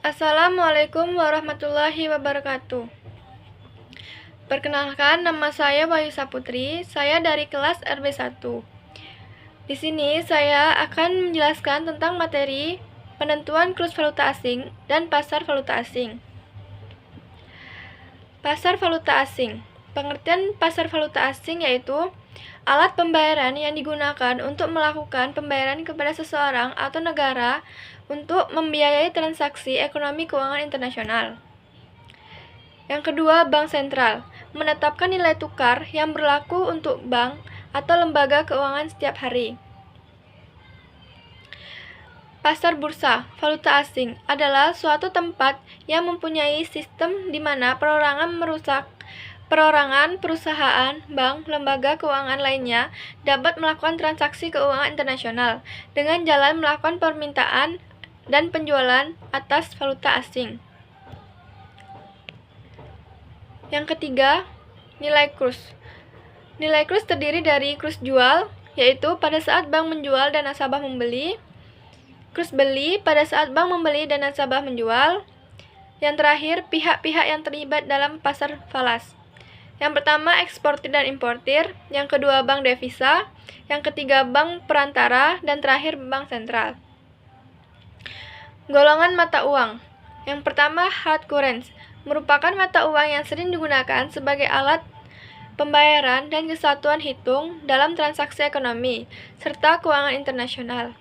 Assalamualaikum warahmatullahi wabarakatuh. Perkenalkan, nama saya Bayu Saputri. Saya dari kelas RB1. Di sini saya akan menjelaskan tentang materi penentuan kurs valuta asing dan pasar valuta asing. Pasar valuta asing. Pengertian pasar valuta asing yaitu alat pembayaran yang digunakan untuk melakukan pembayaran kepada seseorang atau negara untuk membiayai transaksi ekonomi keuangan internasional. Yang kedua, bank sentral menetapkan nilai tukar yang berlaku untuk bank atau lembaga keuangan setiap hari. Pasar bursa valuta asing adalah suatu tempat yang mempunyai sistem di mana perorangan, perusahaan, bank, lembaga keuangan lainnya dapat melakukan transaksi keuangan internasional dengan jalan melakukan permintaan dan penjualan atas valuta asing. Yang ketiga, nilai kurs. Nilai kurs terdiri dari kurs jual, yaitu pada saat bank menjual dan nasabah membeli, kurs beli pada saat bank membeli dan nasabah menjual. Yang terakhir, pihak-pihak yang terlibat dalam pasar falas. Yang pertama, eksportir dan importir. Yang kedua, bank devisa. Yang ketiga, bank perantara. Dan terakhir, bank sentral. Golongan mata uang. Yang pertama, hard currency, merupakan mata uang yang sering digunakan sebagai alat pembayaran dan kesatuan hitung dalam transaksi ekonomi serta keuangan internasional.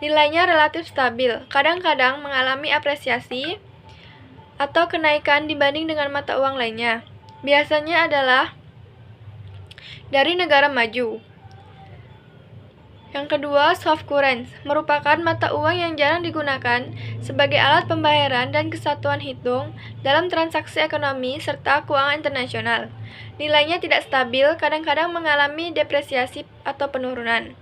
Nilainya relatif stabil, kadang-kadang mengalami apresiasi atau kenaikan dibanding dengan mata uang lainnya. Biasanya adalah dari negara maju. Yang kedua, soft currency, merupakan mata uang yang jarang digunakan sebagai alat pembayaran dan kesatuan hitung dalam transaksi ekonomi serta keuangan internasional. Nilainya tidak stabil, kadang-kadang mengalami depresiasi atau penurunan.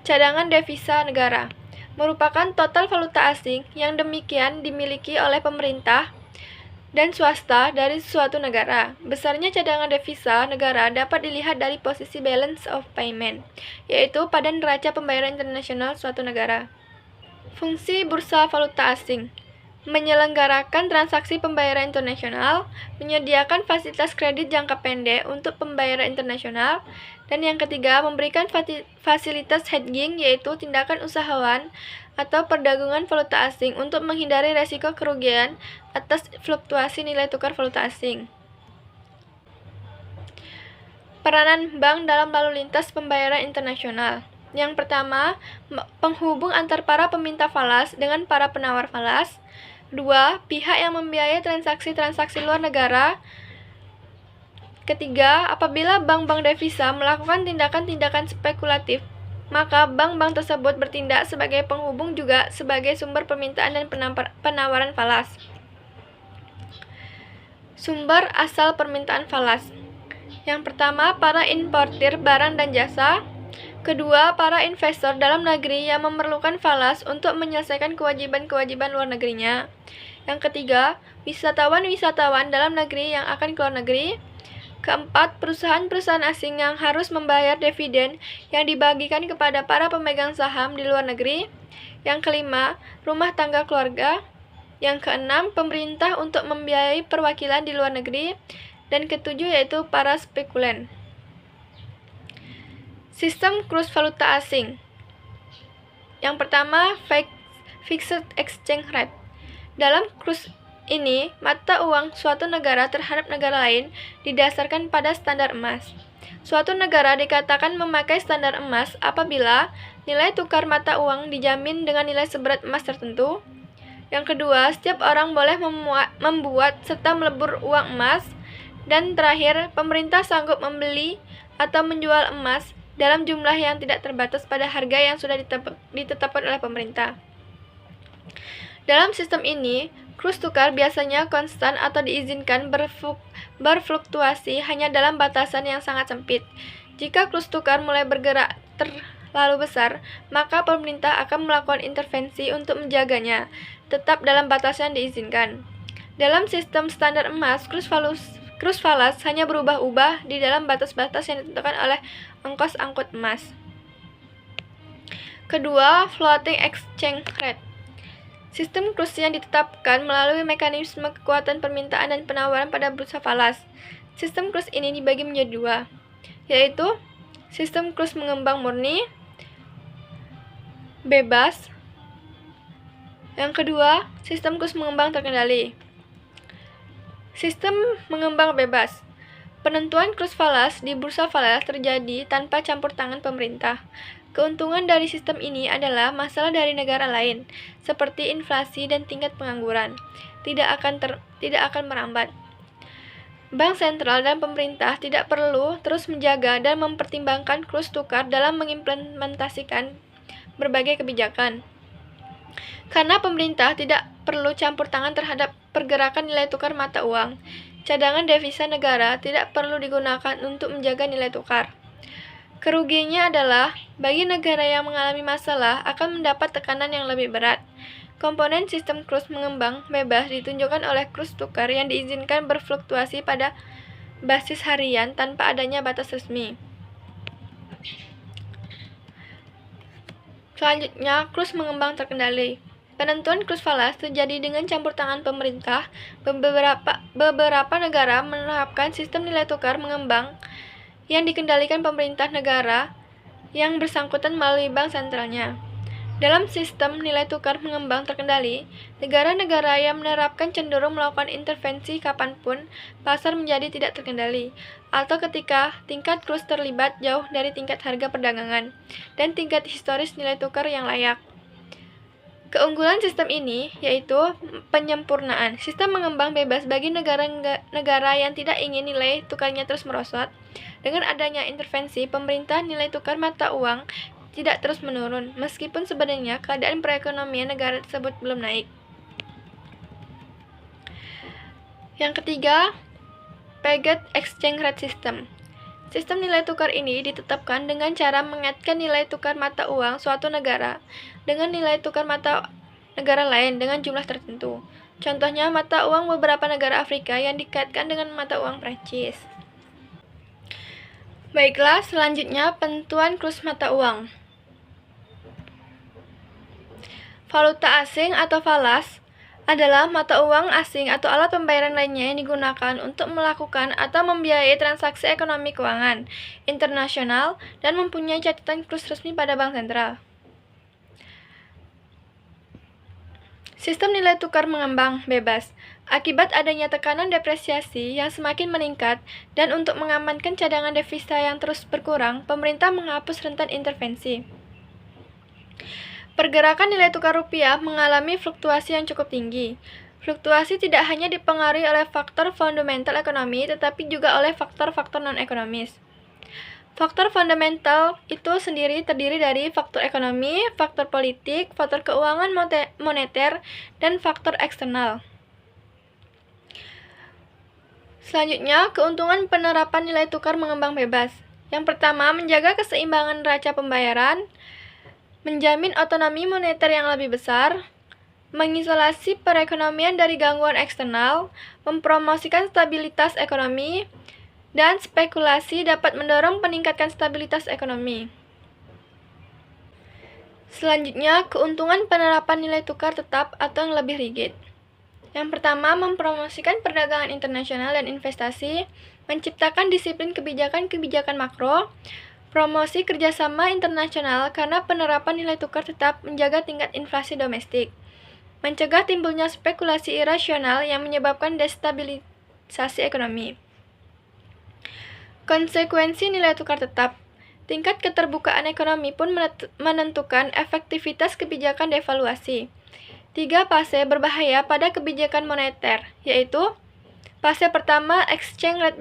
Cadangan devisa negara merupakan total valuta asing yang demikian dimiliki oleh pemerintah dan swasta dari suatu negara. Besarnya cadangan devisa negara dapat dilihat dari posisi balance of payment, yaitu pada neraca pembayaran internasional suatu negara. Fungsi bursa valuta asing: menyelenggarakan transaksi pembayaran internasional, menyediakan fasilitas kredit jangka pendek untuk pembayaran internasional, dan yang ketiga, memberikan fasilitas hedging, yaitu tindakan usahawan atau perdagangan valuta asing untuk menghindari resiko kerugian atas fluktuasi nilai tukar valuta asing. Peranan bank dalam lalu lintas pembayaran internasional. Yang pertama, penghubung antar para peminta falas dengan para penawar falas. Dua, pihak yang membiayai transaksi-transaksi luar negara. Ketiga, apabila bank-bank devisa melakukan tindakan-tindakan spekulatif, maka bank-bank tersebut bertindak sebagai penghubung juga sebagai sumber permintaan dan penawaran falas. Sumber asal permintaan falas. Yang pertama, para importir barang dan jasa. Kedua, para investor dalam negeri yang memerlukan falas untuk menyelesaikan kewajiban-kewajiban luar negerinya. Yang ketiga, wisatawan-wisatawan dalam negeri yang akan keluar negeri. Keempat, perusahaan-perusahaan asing yang harus membayar dividen yang dibagikan kepada para pemegang saham di luar negeri. Yang kelima, rumah tangga keluarga. Yang keenam, pemerintah untuk membiayai perwakilan di luar negeri. Dan ketujuh yaitu para spekulan. Sistem kurs valuta asing. Yang pertama, fixed exchange rate. Dalam kurs ini, mata uang suatu negara terhadap negara lain didasarkan pada standar emas. Suatu negara dikatakan memakai standar emas apabila nilai tukar mata uang dijamin dengan nilai seberat emas tertentu. Yang kedua, setiap orang boleh membuat serta melebur uang emas. Dan terakhir, pemerintah sanggup membeli atau menjual emas dalam jumlah yang tidak terbatas pada harga yang sudah ditetapkan oleh pemerintah. Dalam sistem ini, kurs tukar biasanya konstan atau diizinkan berfluktuasi hanya dalam batasan yang sangat sempit. Jika kurs tukar mulai bergerak terlalu besar, maka pemerintah akan melakukan intervensi untuk menjaganya tetap dalam batasan yang diizinkan. Dalam sistem standar emas, kurs falas hanya berubah-ubah di dalam batas-batas yang ditentukan oleh ongkos angkut emas. Kedua, floating exchange rate. Sistem krus yang ditetapkan melalui mekanisme kekuatan permintaan dan penawaran pada bursa falas. Sistem krus ini dibagi menjadi dua, yaitu sistem krus mengembang murni, bebas. Yang kedua, sistem krus mengembang terkendali. Sistem mengembang bebas. Penentuan krus falas di bursa falas terjadi tanpa campur tangan pemerintah. Keuntungan dari sistem ini adalah masalah dari negara lain, seperti inflasi dan tingkat pengangguran, tidak akan merambat. Bank sentral dan pemerintah tidak perlu terus menjaga dan mempertimbangkan kurs tukar dalam mengimplementasikan berbagai kebijakan. Karena pemerintah tidak perlu campur tangan terhadap pergerakan nilai tukar mata uang, cadangan devisa negara tidak perlu digunakan untuk menjaga nilai tukar. Kerugiannya adalah, bagi negara yang mengalami masalah akan mendapat tekanan yang lebih berat. Komponen sistem krus mengembang bebas ditunjukkan oleh kurs tukar yang diizinkan berfluktuasi pada basis harian tanpa adanya batas resmi. Selanjutnya, krus mengembang terkendali. Penentuan krus falas terjadi dengan campur tangan pemerintah. Beberapa negara menerapkan sistem nilai tukar mengembang yang dikendalikan pemerintah negara yang bersangkutan melalui bank sentralnya. Dalam sistem nilai tukar mengembang terkendali, negara-negara yang menerapkan cenderung melakukan intervensi kapanpun pasar menjadi tidak terkendali, atau ketika tingkat kurs terlibat jauh dari tingkat harga perdagangan dan tingkat historis nilai tukar yang layak. Keunggulan sistem ini yaitu penyempurnaan. Sistem mengembang bebas bagi negara yang tidak ingin nilai tukarnya terus merosot. Dengan adanya intervensi pemerintah, nilai tukar mata uang tidak terus menurun, meskipun sebenarnya keadaan perekonomian negara tersebut belum naik. Yang ketiga, Pegged Exchange Rate System. Sistem nilai tukar ini ditetapkan dengan cara mengaitkan nilai tukar mata uang suatu negara dengan nilai tukar mata negara lain dengan jumlah tertentu. Contohnya, mata uang beberapa negara Afrika yang dikaitkan dengan mata uang Prancis. Baiklah, selanjutnya penentuan kurs mata uang. Valuta asing atau falas adalah mata uang asing atau alat pembayaran lainnya yang digunakan untuk melakukan atau membiayai transaksi ekonomi keuangan internasional dan mempunyai catatan kurs resmi pada bank sentral. Sistem nilai tukar mengembang bebas. Akibat adanya tekanan depresiasi yang semakin meningkat dan untuk mengamankan cadangan devisa yang terus berkurang, pemerintah menghapus rentan intervensi. Pergerakan nilai tukar rupiah mengalami fluktuasi yang cukup tinggi. Fluktuasi tidak hanya dipengaruhi oleh faktor fundamental ekonomi, tetapi juga oleh faktor-faktor non-ekonomis. Faktor fundamental itu sendiri terdiri dari faktor ekonomi, faktor politik, faktor keuangan moneter, dan faktor eksternal. Selanjutnya, keuntungan penerapan nilai tukar mengembang bebas. Yang pertama, menjaga keseimbangan neraca pembayaran, menjamin otonomi moneter yang lebih besar, mengisolasi perekonomian dari gangguan eksternal, mempromosikan stabilitas ekonomi, dan spekulasi dapat mendorong peningkatan stabilitas ekonomi. Selanjutnya, keuntungan penerapan nilai tukar tetap atau yang lebih rigid. Yang pertama, mempromosikan perdagangan internasional dan investasi, menciptakan disiplin kebijakan makro, promosi kerjasama internasional karena penerapan nilai tukar tetap menjaga tingkat inflasi domestik, mencegah timbulnya spekulasi irasional yang menyebabkan destabilisasi ekonomi. Konsekuensi nilai tukar tetap. Tingkat keterbukaan ekonomi pun menentukan efektivitas kebijakan devaluasi. 3 fase berbahaya pada kebijakan moneter, yaitu fase pertama exchange rate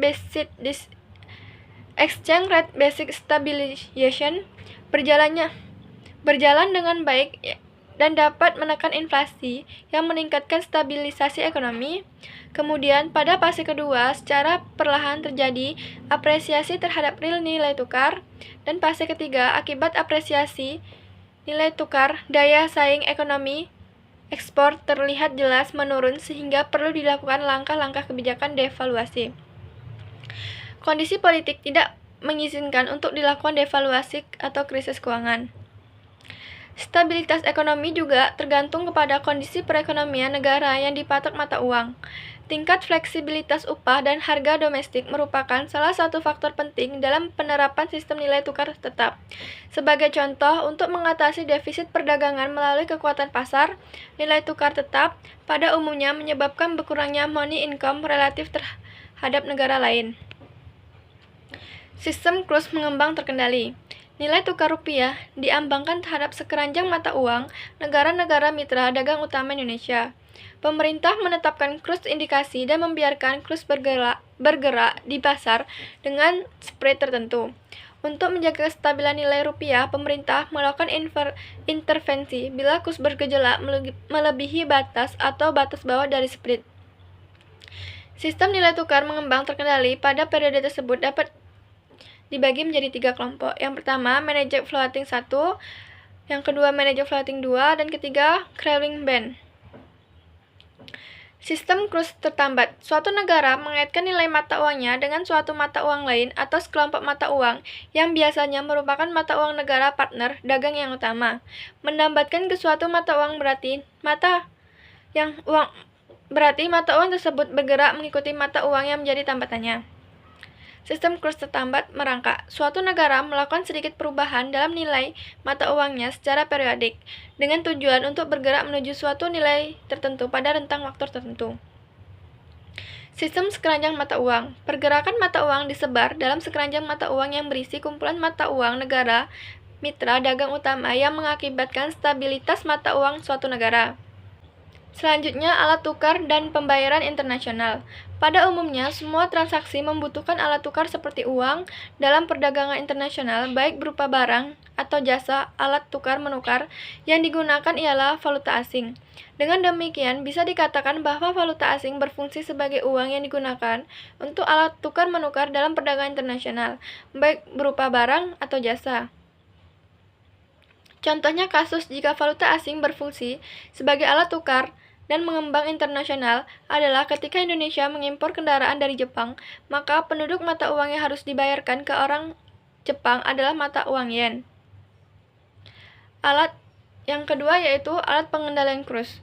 basic stabilization berjalan dengan baik dan dapat menekan inflasi yang meningkatkan stabilisasi ekonomi. Kemudian pada fase kedua secara perlahan terjadi apresiasi terhadap real nilai tukar, dan fase ketiga akibat apresiasi nilai tukar daya saing ekonomi ekspor terlihat jelas menurun sehingga perlu dilakukan langkah-langkah kebijakan devaluasi. Kondisi politik tidak mengizinkan untuk dilakukan devaluasi atau krisis keuangan. Stabilitas ekonomi juga tergantung kepada kondisi perekonomian negara yang dipatok mata uang. Tingkat fleksibilitas upah dan harga domestik merupakan salah satu faktor penting dalam penerapan sistem nilai tukar tetap. Sebagai contoh, untuk mengatasi defisit perdagangan melalui kekuatan pasar, nilai tukar tetap pada umumnya menyebabkan berkurangnya money income relatif terhadap negara lain. Sistem kursus mengembang terkendali. Nilai tukar rupiah diambangkan terhadap sekeranjang mata uang negara-negara mitra dagang utama Indonesia. Pemerintah menetapkan kurs indikasi dan membiarkan kurs bergerak di pasar dengan spread tertentu. Untuk menjaga kestabilan nilai rupiah, pemerintah melakukan intervensi bila kurs bergejolak melebihi batas atau batas bawah dari spread. Sistem nilai tukar mengembang terkendali pada periode tersebut dapat dibagi menjadi 3 kelompok. Yang pertama, manajer floating 1, yang kedua manajer floating 2, dan ketiga crawling band. Sistem kurs tertambat. Suatu negara mengaitkan nilai mata uangnya dengan suatu mata uang lain atau sekelompok mata uang yang biasanya merupakan mata uang negara partner dagang yang utama. Mendambatkan ke suatu mata uang berarti mata uang tersebut bergerak mengikuti mata uang yang menjadi tambatannya. Sistem kurs tertambat merangkak. Suatu negara melakukan sedikit perubahan dalam nilai mata uangnya secara periodik, dengan tujuan untuk bergerak menuju suatu nilai tertentu pada rentang waktu tertentu. Sistem sekeranjang mata uang. Pergerakan mata uang disebar dalam sekeranjang mata uang yang berisi kumpulan mata uang negara mitra dagang utama yang mengakibatkan stabilitas mata uang suatu negara. Selanjutnya, alat tukar dan pembayaran internasional. Pada umumnya, semua transaksi membutuhkan alat tukar seperti uang dalam perdagangan internasional, baik berupa barang atau jasa. Alat tukar menukar yang digunakan ialah valuta asing. Dengan demikian, bisa dikatakan bahwa valuta asing berfungsi sebagai uang yang digunakan untuk alat tukar menukar dalam perdagangan internasional, baik berupa barang atau jasa. Contohnya kasus jika valuta asing berfungsi sebagai alat tukar dan mengembang internasional adalah ketika Indonesia mengimpor kendaraan dari Jepang, maka penduduk mata uang yang harus dibayarkan ke orang Jepang adalah mata uang yen. Alat yang kedua yaitu alat pengendalian kurs.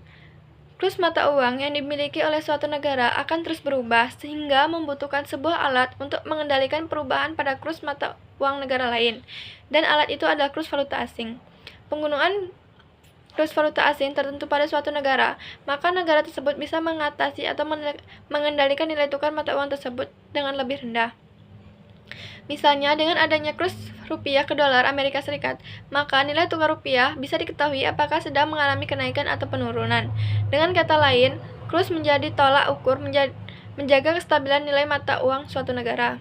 Kurs mata uang yang dimiliki oleh suatu negara akan terus berubah sehingga membutuhkan sebuah alat untuk mengendalikan perubahan pada kurs mata uang negara lain, dan alat itu adalah kurs valuta asing. Penggunaan kurs valuta asing tertentu pada suatu negara, maka negara tersebut bisa mengatasi atau mengendalikan nilai tukar mata uang tersebut dengan lebih rendah. Misalnya, dengan adanya kurs rupiah ke dolar Amerika Serikat, maka nilai tukar rupiah bisa diketahui apakah sedang mengalami kenaikan atau penurunan. Dengan kata lain, kurs menjadi tolak ukur menjaga kestabilan nilai mata uang suatu negara.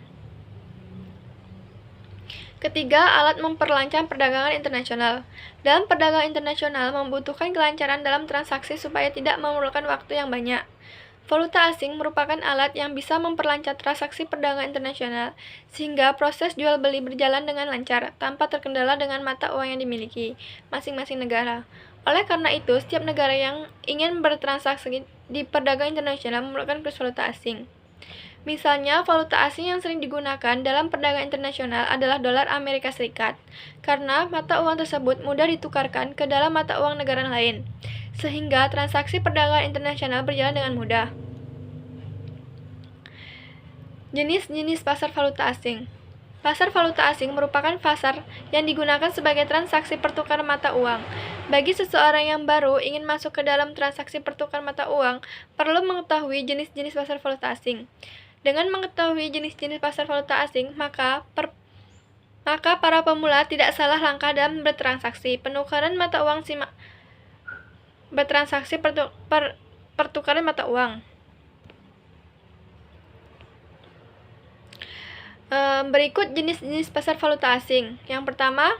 Ketiga, alat memperlancar perdagangan internasional. Dalam perdagangan internasional membutuhkan kelancaran dalam transaksi supaya tidak memerlukan waktu yang banyak. Valuta asing merupakan alat yang bisa memperlancar transaksi perdagangan internasional, sehingga proses jual beli berjalan dengan lancar, tanpa terkendala dengan mata uang yang dimiliki masing-masing negara. Oleh karena itu, setiap negara yang ingin bertransaksi di perdagangan internasional memerlukan kurs valuta asing. Misalnya, valuta asing yang sering digunakan dalam perdagangan internasional adalah dolar Amerika Serikat, karena mata uang tersebut mudah ditukarkan ke dalam mata uang negara lain, sehingga transaksi perdagangan internasional berjalan dengan mudah. Jenis-jenis pasar valuta asing. Pasar valuta asing merupakan pasar yang digunakan sebagai transaksi pertukaran mata uang. Bagi seseorang yang baru ingin masuk ke dalam transaksi pertukaran mata uang, perlu mengetahui jenis-jenis pasar valuta asing. Dengan mengetahui jenis-jenis pasar valuta asing, maka para pemula tidak salah langkah dalam bertransaksi. Penukaran mata uang pertukaran mata uang. Berikut jenis-jenis pasar valuta asing. Yang pertama,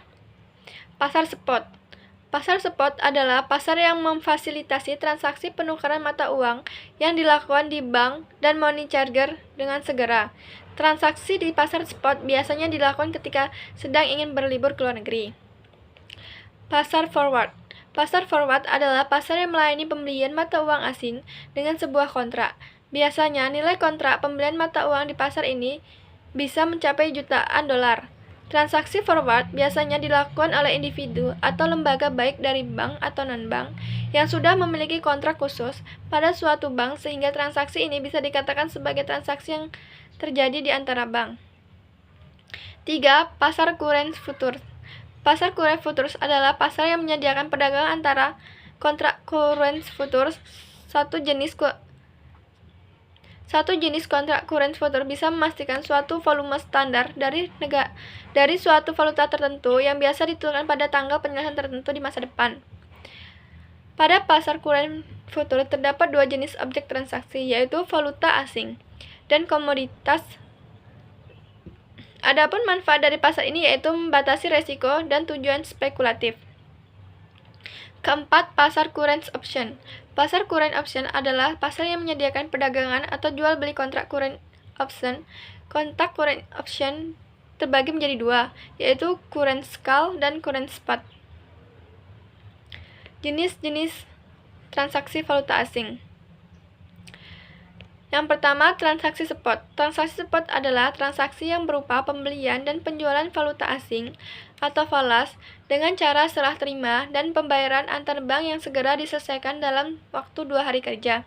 pasar spot. Pasar spot adalah pasar yang memfasilitasi transaksi penukaran mata uang yang dilakukan di bank dan money changer dengan segera. Transaksi di pasar spot biasanya dilakukan ketika sedang ingin berlibur ke luar negeri. Pasar forward. Pasar forward adalah pasar yang melayani pembelian mata uang asing dengan sebuah kontrak. Biasanya nilai kontrak pembelian mata uang di pasar ini bisa mencapai jutaan dolar. Transaksi forward biasanya dilakukan oleh individu atau lembaga baik dari bank atau non-bank yang sudah memiliki kontrak khusus pada suatu bank sehingga transaksi ini bisa dikatakan sebagai transaksi yang terjadi di antara bank. 3. Pasar Current Futures. Pasar Current Futures adalah pasar yang menyediakan perdagangan antara kontrak current futures. Satu jenis kontrak current futures bisa memastikan suatu volume standar dari suatu valuta tertentu yang biasa ditentukan pada tanggal penyelesaian tertentu di masa depan. Pada pasar current futures terdapat dua jenis objek transaksi, yaitu valuta asing dan komoditas. Adapun manfaat dari pasar ini yaitu membatasi resiko dan tujuan spekulatif. Keempat, pasar current option. Pasar current option adalah pasar yang menyediakan perdagangan atau jual beli kontrak current option. Kontrak current option terbagi menjadi dua, yaitu current call dan current spot. Jenis-jenis transaksi valuta asing. Yang pertama, transaksi spot. Transaksi spot adalah transaksi yang berupa pembelian dan penjualan valuta asing atau falas dengan cara serah terima dan pembayaran antar bank yang segera diselesaikan dalam waktu 2 hari kerja.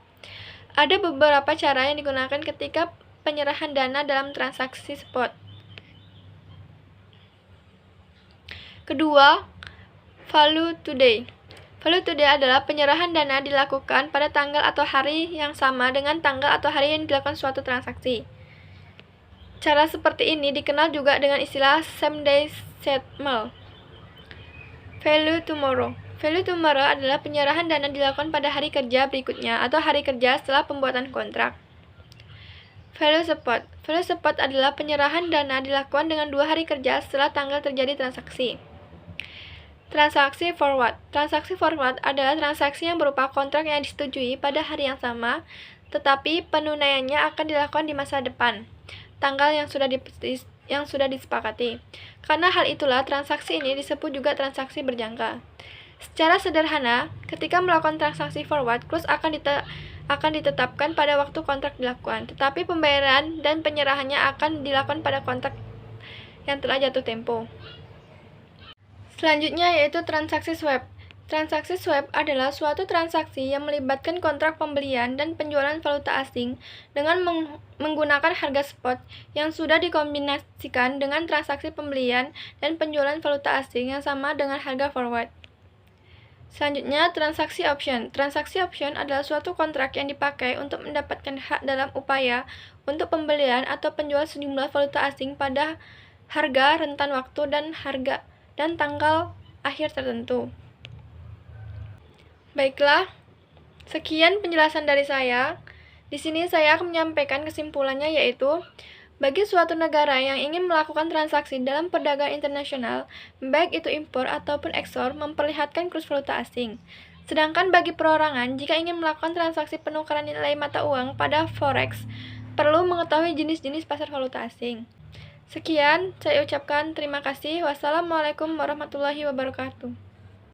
Ada beberapa cara yang digunakan ketika penyerahan dana dalam transaksi spot. Kedua, value today. Value today adalah penyerahan dana dilakukan pada tanggal atau hari yang sama dengan tanggal atau hari yang dilakukan suatu transaksi. Cara seperti ini dikenal juga dengan istilah same day settlement. Value tomorrow. Value tomorrow adalah penyerahan dana dilakukan pada hari kerja berikutnya atau hari kerja setelah pembuatan kontrak. Value spot. Value spot adalah penyerahan dana dilakukan dengan 2 hari kerja setelah tanggal terjadi transaksi. Transaksi forward. Transaksi forward adalah transaksi yang berupa kontrak yang disetujui pada hari yang sama, tetapi penunaiannya akan dilakukan di masa depan, tanggal yang sudah disepakati. Karena hal itulah transaksi ini disebut juga transaksi berjangka. Secara sederhana, ketika melakukan transaksi forward, close akan ditetapkan pada waktu kontrak dilakukan, tetapi pembayaran dan penyerahannya akan dilakukan pada kontrak yang telah jatuh tempo. Selanjutnya yaitu transaksi swap. Transaksi swap adalah suatu transaksi yang melibatkan kontrak pembelian dan penjualan valuta asing dengan menggunakan harga spot yang sudah dikombinasikan dengan transaksi pembelian dan penjualan valuta asing yang sama dengan harga forward. Selanjutnya, transaksi option. Transaksi option adalah suatu kontrak yang dipakai untuk mendapatkan hak dalam upaya untuk pembelian atau penjualan sejumlah valuta asing pada harga, rentan waktu, dan tanggal akhir tertentu. Baiklah, sekian penjelasan dari saya. Di sini saya akan menyampaikan kesimpulannya, yaitu bagi suatu negara yang ingin melakukan transaksi dalam perdagangan internasional, baik itu impor ataupun ekspor, memperlihatkan kurs valuta asing. Sedangkan bagi perorangan, jika ingin melakukan transaksi penukaran nilai mata uang pada forex, perlu mengetahui jenis-jenis pasar valuta asing. Sekian, saya ucapkan terima kasih. Wassalamualaikum warahmatullahi wabarakatuh.